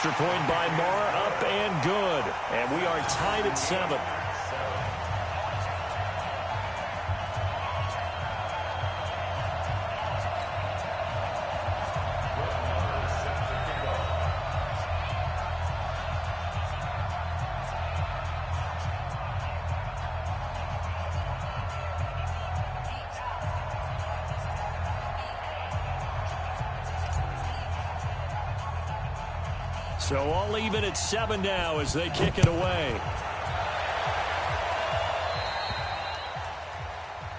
extra point by Mara, up and good. And we are tied at 7. So all even at 7 now as they kick it away.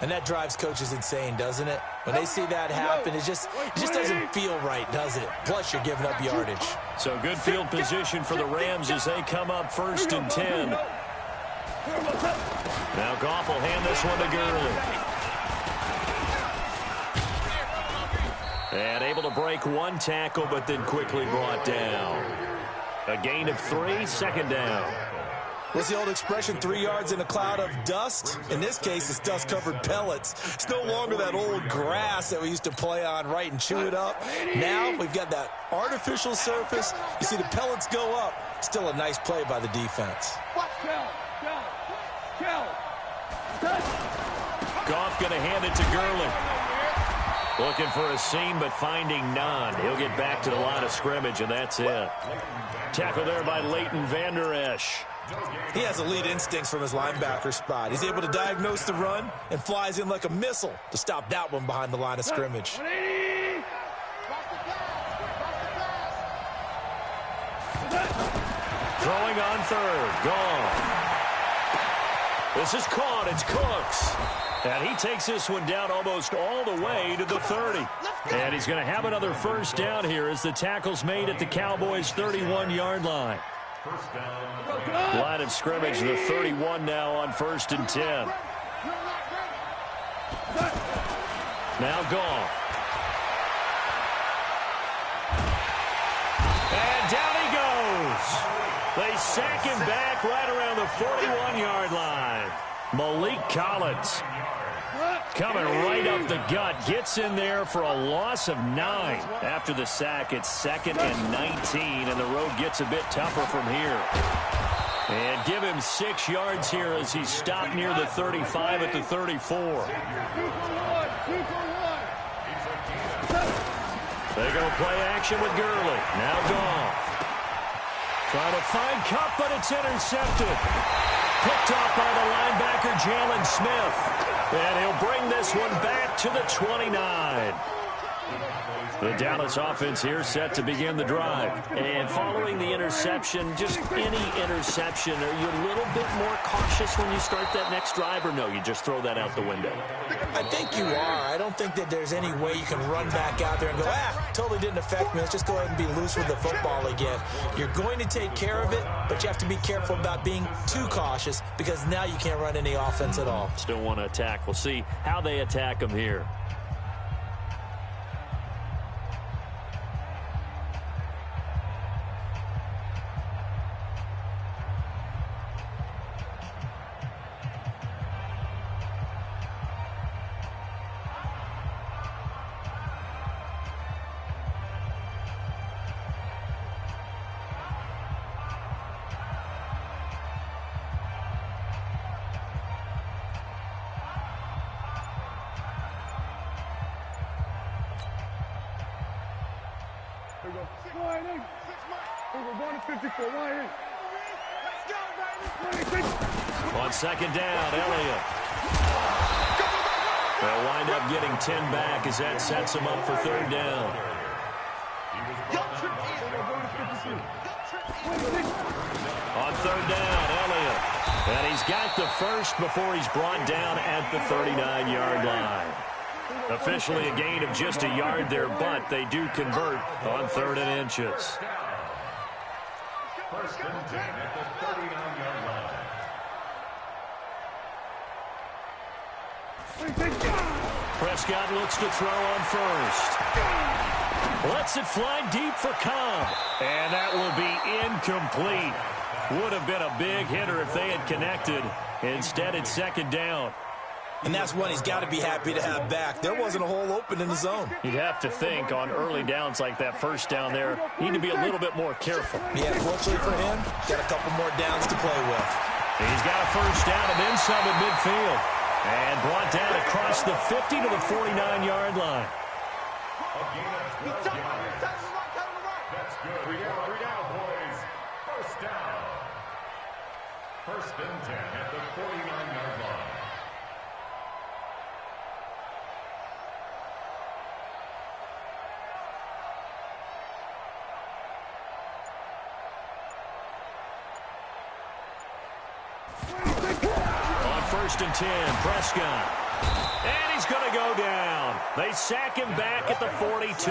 And that drives coaches insane, doesn't it? When they see that happen, it just doesn't feel right, does it? Plus, you're giving up yardage. So good field position for the Rams as they come up 1st and 10. Now Goff will hand this one to Gurley. And able to break one tackle, but then quickly brought down. A gain of 3, 2nd down. What's the old expression, 3 yards in a cloud of dust? In this case, it's dust-covered pellets. It's no longer that old grass that we used to play on, right, and chew it up. Now we've got that artificial surface. You see the pellets go up. Still a nice play by the defense. Goff going to hand it to Gurley. Looking for a seam, but finding none. He'll get back to the line of scrimmage, and that's it. Tackle there by Leighton Vander Esch. He has elite instincts from his linebacker spot. He's able to diagnose the run and flies in like a missile to stop that one behind the line of scrimmage. Throwing on 3rd. Gone. This is caught. It's Cooks. And he takes this one down almost all the way to the 30. And he's going to have another 1st down here as the tackle's made at the Cowboys' 31-yard line. Line of scrimmage, the 31 now on 1st and 10. Now Goff. And down he goes. They sack him back right around the 41-yard line. Malik Collins coming right up the gut. Gets in there for a loss of 9. After the sack, it's 2nd and 19, and the road gets a bit tougher from here. And give him 6 yards here as he's stopped near the 35 at the 34. They go play action with Gurley. Now Goff. Trying to find Kupp, but it's intercepted. Picked off by the linebacker, Jalen Smith. And he'll bring this one back to the 29. The Dallas offense here set to begin the drive. And following the interception, just any interception, are you a little bit more cautious when you start that next drive, or no, you just throw that out the window? I think you are. I don't think that there's any way you can run back out there and go, totally didn't affect me. Let's just go ahead and be loose with the football again. You're going to take care of it, but you have to be careful about being too cautious because now you can't run any offense at all. Still want to attack. We'll see how they attack them here. On 2nd down, Elliott. They'll wind up getting 10 back as that sets them up for 3rd down. On 3rd down, Elliott. And he's got the 1st before he's brought down at the 39-yard line. Officially a gain of just a yard there, but they do convert on 3rd and inches. 1st and 10 at the 39-yard line. Prescott looks to throw on 1st. Lets it fly deep for Cobb. And that will be incomplete. Would have been a big hitter if they had connected. Instead, it's 2nd down. And that's one he's got to be happy to have back. There wasn't a hole open in the zone. You'd have to think on early downs like that first down there, need to be a little bit more careful. Yeah, fortunately for him, got a couple more downs to play with. He's got a first down and then some at midfield. And brought down across the 50 to the 49-yard line. That's good. Three down, boys. First down. First and 10 at the 49-yard line. On first and 10, Prescott. And he's going to go down. They sack him back at the 42.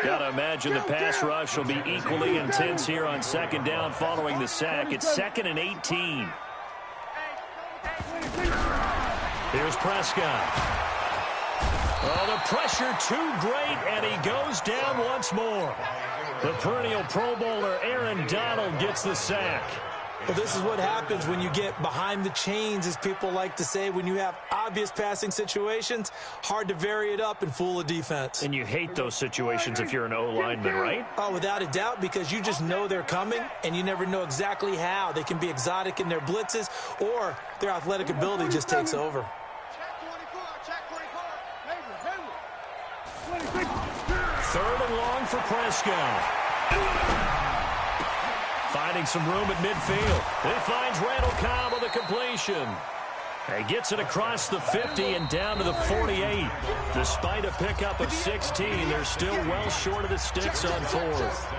Got to imagine the pass rush will be equally intense here on second down following the sack. It's 2nd and 18. Here's Prescott. Oh, the pressure too great, and he goes down once more. The perennial Pro Bowler Aaron Donald gets the sack. Well, this is what happens when you get behind the chains, as people like to say. When you have obvious passing situations, hard to vary it up and fool a defense. And you hate those situations if you're an O-lineman, right? Oh, without a doubt, because you just know they're coming, and you never know exactly how. They can be exotic in their blitzes, or their athletic ability just takes over. Third and long for Prescott. Finding some room at midfield. He finds Randall Cobb with a completion. He gets it across the 50 and down to the 48. Despite a pickup of 16, they're still well short of the sticks on fourth.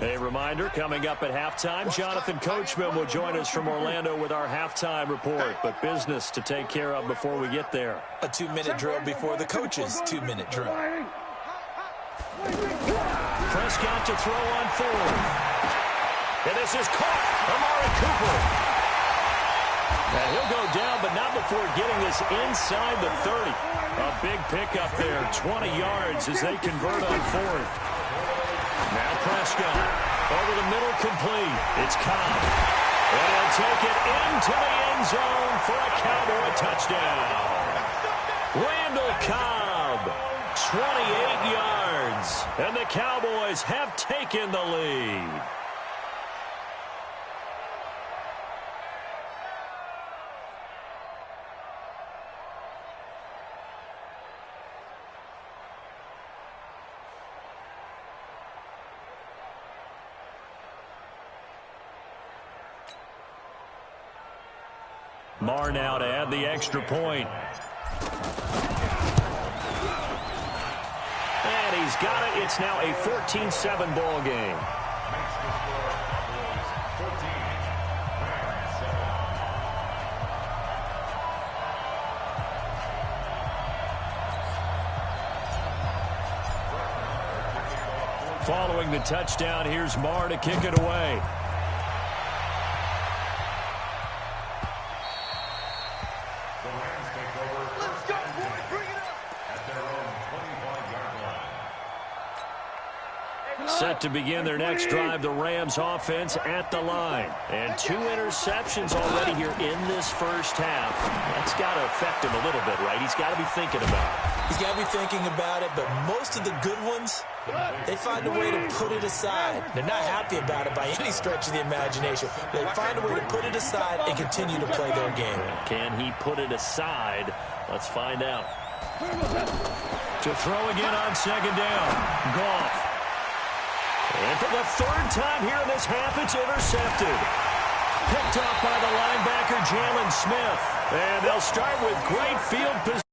A reminder, coming up at halftime, Jonathan Coachman will join us from Orlando with our halftime report, but business to take care of before we get there. A 2-minute drill before the coach's 2-minute drill. Prescott to throw on fourth. And this is caught. Amari Cooper. And he'll go down, but not before getting this inside the 30. A big pickup there, 20 yards as they convert on fourth. Now Prescott, over the middle, complete. It's Cobb. And he'll take it into the end zone for a Cowboy touchdown. Randall Cobb, 28 yards. And the Cowboys have taken the lead. Marr now to add the extra point. And he's got it. It's now a 14-7 ball game. Following the touchdown, here's Marr to kick it away. Set to begin their next drive, the Rams offense at the line. And 2 interceptions already here in this first half. That's got to affect him a little bit, right? He's got to be thinking about it. He's got to be thinking about it, but most of the good ones, they find a way to put it aside. They're not happy about it by any stretch of the imagination. They find a way to put it aside and continue to play their game. Can he put it aside? Let's find out. To throw again on second down. Goff. And for the third time here in this half, it's intercepted. Picked up by the linebacker, Jalen Smith. And they'll start with great field position.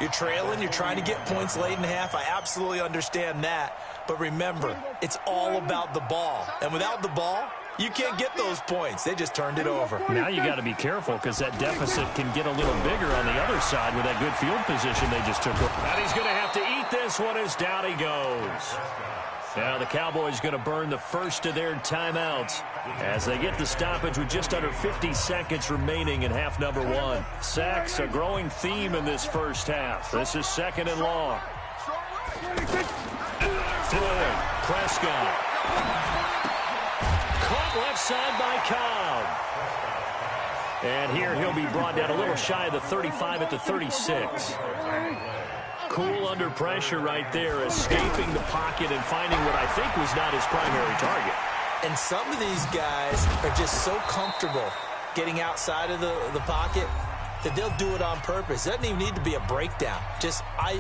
You're trailing, you're trying to get points late in half. I absolutely understand that. But remember, it's all about the ball. And without the ball, you can't get those points. They just turned it over. Now you got to be careful because that deficit can get a little bigger on the other side with that good field position they just took. And he's going to have to eat this one as down he goes. Now the Cowboys going to burn the first of their timeouts as they get the stoppage with just under 50 seconds remaining in half number one. Sacks, a growing theme in this first half. This is second and long. Throwing, Prescott. Caught left side by Cobb. And here he'll be brought down a little shy of the 35 at the 36. Cool under pressure right there, escaping the pocket and finding what I think was not his primary target. And some of these guys are just so comfortable getting outside of the pocket that they'll do it on purpose. It doesn't even need to be a breakdown.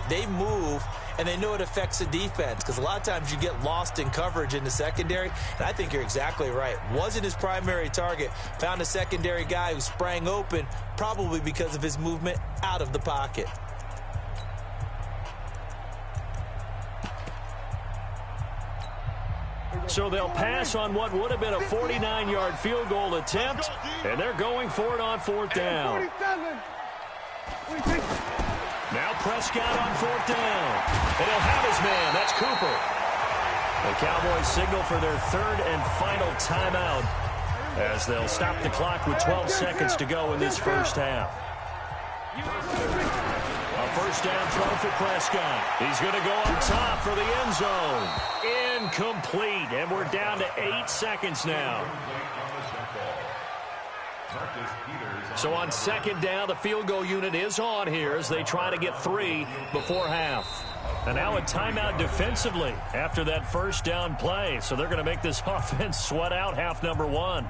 They move, and they know it affects the defense because a lot of times you get lost in coverage in the secondary, and I think you're exactly right. Wasn't his primary target. Found a secondary guy who sprang open, probably because of his movement out of the pocket. So they'll pass on what would have been a 49-yard field goal attempt, and they're going for it on fourth down. Now Prescott on fourth down, and he'll have his man. That's Cooper. The Cowboys signal for their third and final timeout as they'll stop the clock with 12 seconds to go in this first half. A first down throw for Prescott. He's going to go up top for the end zone. Incomplete, and we're down to 8 seconds now. So on second down, the field goal unit is on here as they try to get 3 before half. And now a timeout defensively after that first down play. So they're going to make this offense sweat out half number one.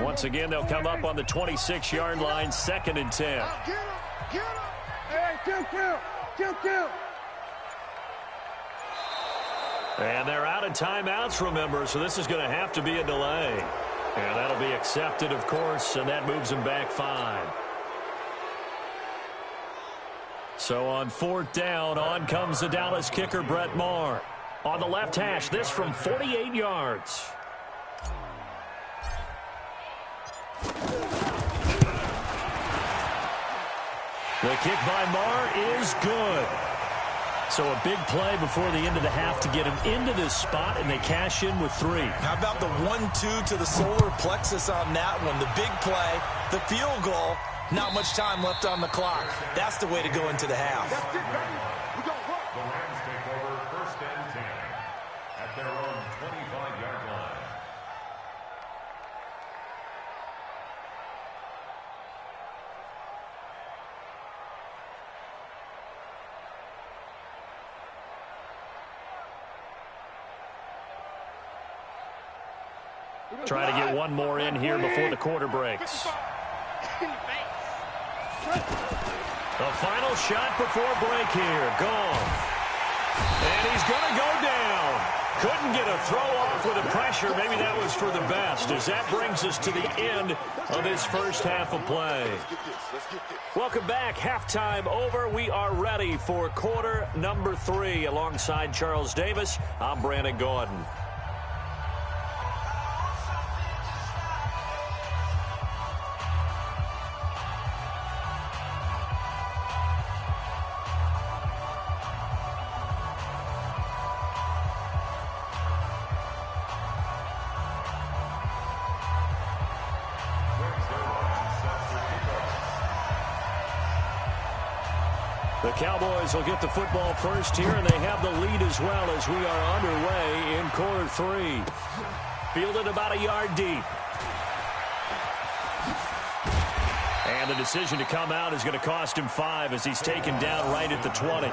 Once again, they'll come up on the 26-yard line, 2nd and 10. And they're out of timeouts, remember, so this is going to have to be a delay. And that'll be accepted, of course, and that moves them back 5. So on fourth down, on comes the Dallas kicker, Brett Maher. On the left hash, this from 48 yards. The kick by Maher is good. So a big play before the end of the half to get him into this spot, and they cash in with 3. How about the 1-2 to the solar plexus on that one? The big play, the field goal, not much time left on the clock. That's the way to go into the half. The Rams take over first and 10 at their own 25-yard line. Try to get one more in here before the quarter breaks. The final shot before break here. Goff. And he's going to go down. Couldn't get a throw off with the pressure. Maybe that was for the best, as that brings us to the end of this first half of play. Welcome back. Halftime over. We are ready for quarter number 3. Alongside Charles Davis, I'm Brandon Gordon. The Cowboys will get the football first here, and they have the lead as well as we are underway in quarter 3. Fielded about a yard deep. And the decision to come out is going to cost him 5 as he's taken down right at the 20.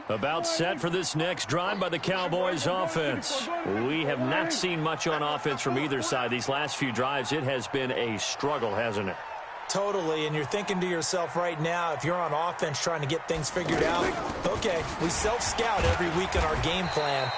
About set for this next drive by the Cowboys offense. We have not seen much on offense from either side. These last few drives, it has been a struggle, hasn't it? Totally, and you're thinking to yourself right now, if you're on offense trying to get things figured out, okay, we self-scout every week in our game plan.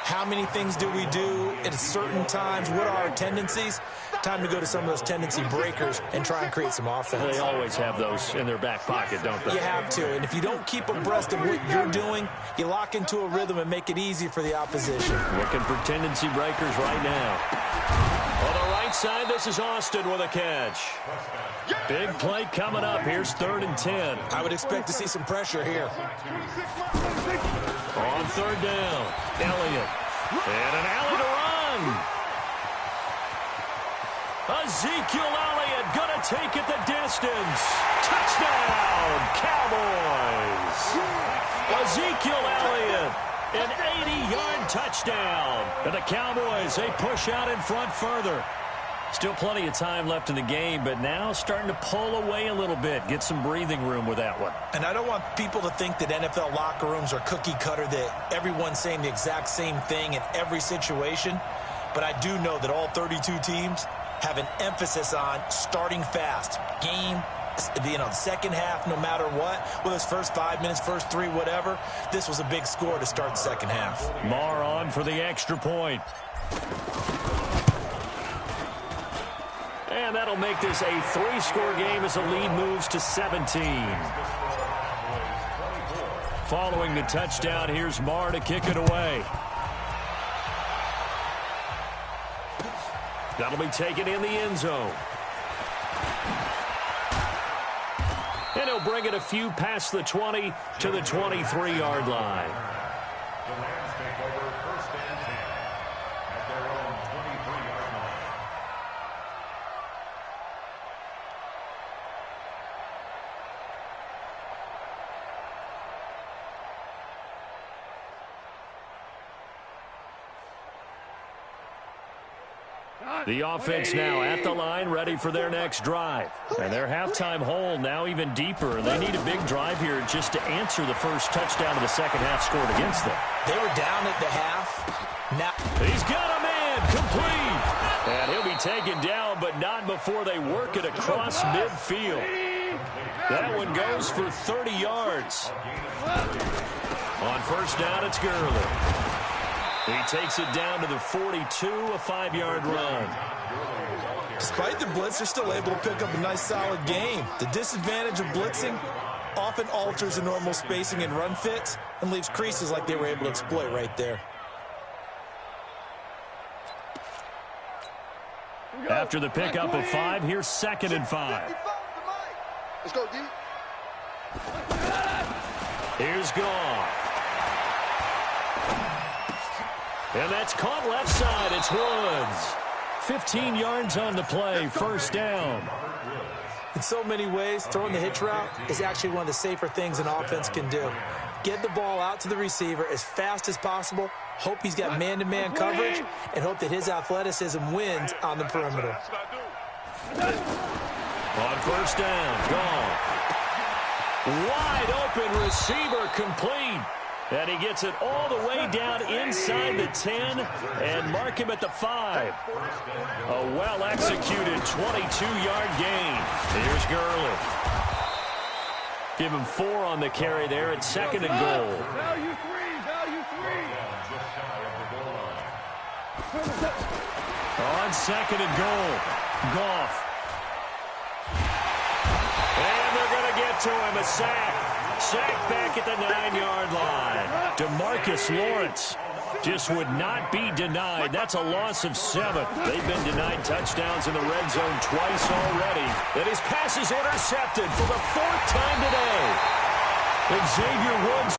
How many things do we do at certain times? What are our tendencies? Time to go to some of those tendency breakers and try and create some offense. They always have those in their back pocket, don't they? You have to, and if you don't keep abreast of what you're doing, you lock into a rhythm and make it easy for the opposition. Looking for tendency breakers right now. On the right side, this is Austin with a catch. Big play coming up. Here's 3rd and 10. I would expect to see some pressure here. On 3rd down, Elliott. And an alley to run. Ezekiel Elliott going to take it the distance. Touchdown, Cowboys. Ezekiel Elliott, an 80-yard touchdown. And the Cowboys, they push out in front further. Still plenty of time left in the game, but now starting to pull away a little bit. Get some breathing room with that one. And I don't want people to think that NFL locker rooms are cookie cutter, that everyone's saying the exact same thing in every situation. But I do know that all 32 teams have an emphasis on starting fast. Game, the second half, no matter what, whether it's first 5 minutes, first 3, whatever, this was a big score to start the second half. Marr on for the extra point. And that'll make this a 3-score game as the lead moves to 17. Following the touchdown, here's Marr to kick it away. That'll be taken in the end zone. And he'll bring it a few past the 20 to the 23-yard line. The Rams take over 1st and 10 at their own 23-yard line. The offense now at the line, ready for their next drive. And their halftime hole now even deeper. They need a big drive here just to answer the first touchdown of the second half scored against them. They were down at the half. Now He's got a man complete. And he'll be taken down, but not before they work it across midfield. That one goes for 30 yards. On 1st down, it's Gurley. He takes it down to the 42, a 5-yard run. despite the blitz, they're still able to pick up a nice, solid game. The disadvantage of blitzing often alters the normal spacing and run fits and leaves creases like they were able to exploit right there. After the pickup of 5, here's 2nd and 5. Let's go, D. Here's Goff. And that's caught left side. It's Woods. 15 yards on the play, 1st down. In so many ways, throwing the hitch route is actually one of the safer things an offense can do. Get the ball out to the receiver as fast as possible, hope he's got man-to-man coverage, and hope that his athleticism wins on the perimeter. On 1st down, Goff. Wide open receiver complete. And he gets it all the way down inside the 10 and mark him at the 5. A well-executed 22-yard gain. Here's Gurley. Give him 4 on the carry there at 2nd and goal. Value 3, value 3. On 2nd and goal, Goff. And they're going to get to him, a sack. Sack back at the 9-yard line. DeMarcus Lawrence just would not be denied. That's a loss of 7. They've been denied touchdowns in the red zone twice already. And his pass is intercepted for the 4th time today. Xavier Woods